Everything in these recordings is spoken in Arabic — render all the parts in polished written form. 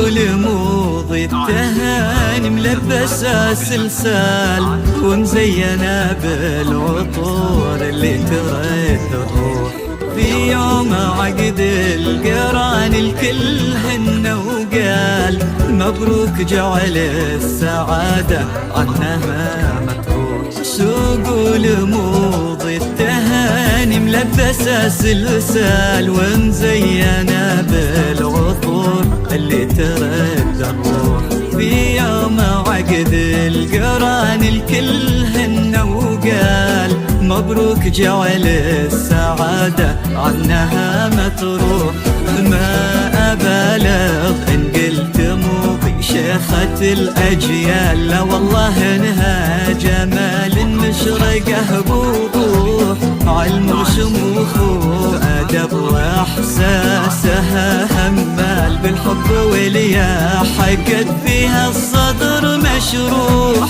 الموضي التهاني ملبسة سلسال ومزينة بالعطور اللي ترد الروح. في يوم عقد القران الكل هن وقال مبروك جعل السعادة عنها متروح. سوق الموضي التهاني ملبسة سلسال ومزينة بالعطور اللي ترد الروح. في يوم عقد القران الكل هن وقال مبروك جعل السعادة عنها متروح. ما أبالغ إن قلت موضي شيخة الأجيال، لا والله إنها جمال مشرقه بوضوح. علم وشموخ وأدب وإحساسها همال بالحب والياحة قد فيها الصدر مشروح.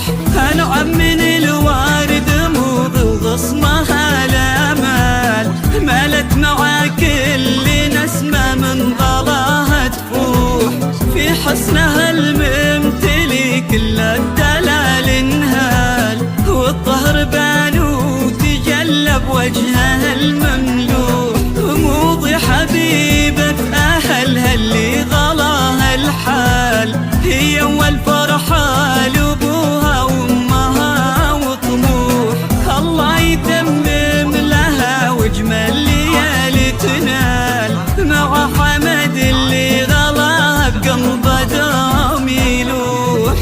أنعم من الوارد موضي وغصمها الأمال مالت مع كل نسمة من غلاها تفوح. في حسنها الممتلي كل الدلال انهال والطهر بان وتجلب وجهها المملوح. موضي حبيبة أهلها اللي غلاها الحال، هي أول فرحة لأبوها وأمها وطموح. الله يتمم لها واجمل ليالي تنال مع حمد اللي غلاها بقلبه دوم يلوح.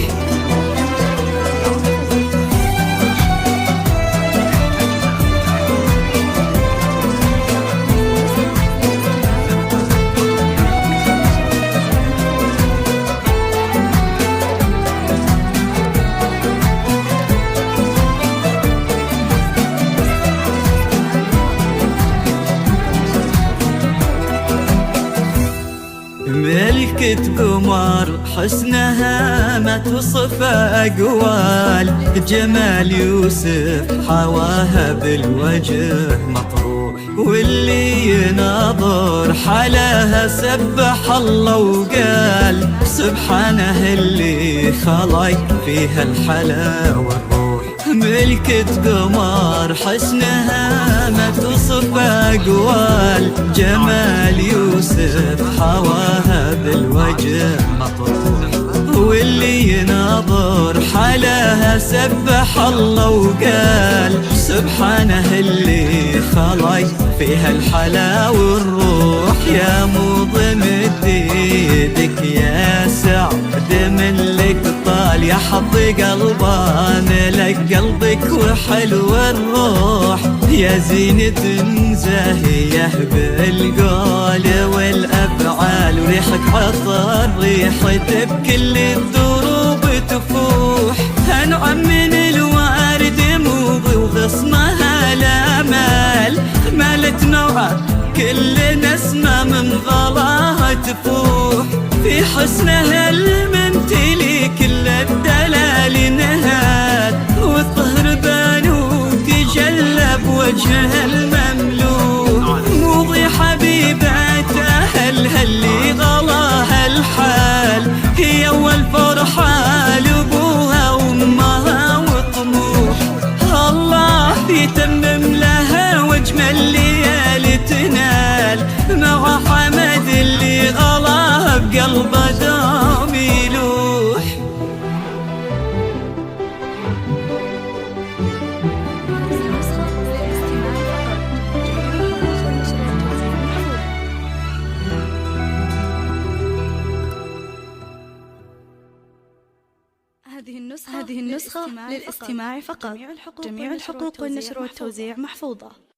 ملكة قمر حسنها ما توصف أقوال، جمال يوسف حواها بالوجه مطروح. واللي يناظر حلاها سبح الله وقال سبحانه اللي خلق فيها الحلا والروح. ملكة قمر حسنها ما توصف أقوال، جمال يوسف حواها بالوجه مطروح. واللي يناظر حلاها سبح الله وقال سبحانه اللي خلق فيها الحلا والروح. يا مضم ايدك يا سعد من لك طال، يا حظ قلبان لك قلبك وحلو الروح. يا زينة زاهية بالقول والأفعال، وريحك عطر ريحته بكل الدروب تفوح. أنعم من الوارد موضي وغصمها الأمال مالت نوعه كل نسمة من غلاها تفوح. في حسنها الممتلي كل الدلال نهال والطهر بان وتجلب وجهها المملوح. موضي حبيبة أهلها اللي غلاها الحال، هي أول فرحة لأبوها وأمها وطموح. الله يتمم لها واجمل ليالي تنال مع حمد اللي غلاها بقلبه دوم يلوح. هذه النسخة للاستماع فقط. جميع الحقوق والنشر والتوزيع محفوظة.